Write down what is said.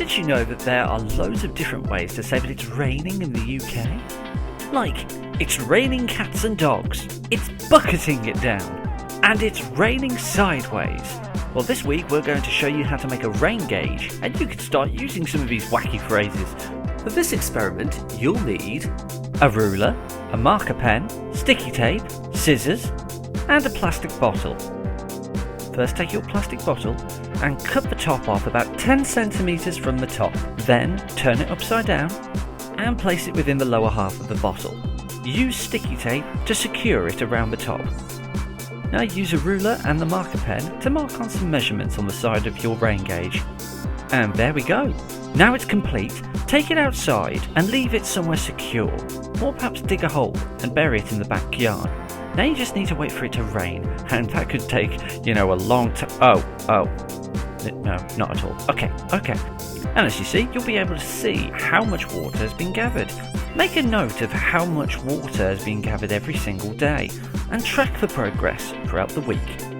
Did you know that there are loads of different ways to say that it's raining in the UK? Like, it's raining cats and dogs, it's bucketing it down, and it's raining sideways. Well, this week we're going to show you how to make a rain gauge, and you can start using some of these wacky phrases. For this experiment, you'll need a ruler, a marker pen, sticky tape, scissors, and a plastic bottle. First, take your plastic bottle and cut the top off about 10 centimeters from the top. Then turn it upside down and place it within the lower half of the bottle. Use sticky tape to secure it around the top. Now use a ruler and the marker pen to mark on some measurements on the side of your rain gauge. And there we go. Now it's complete, take it outside and leave it somewhere secure, or perhaps dig a hole and bury it in the backyard. Now you just need to wait for it to rain, and that could take, a long time. No, not at all. Okay. And as you see, you'll be able to see how much water has been gathered. Make a note of how much water has been gathered every single day, and track the progress throughout the week.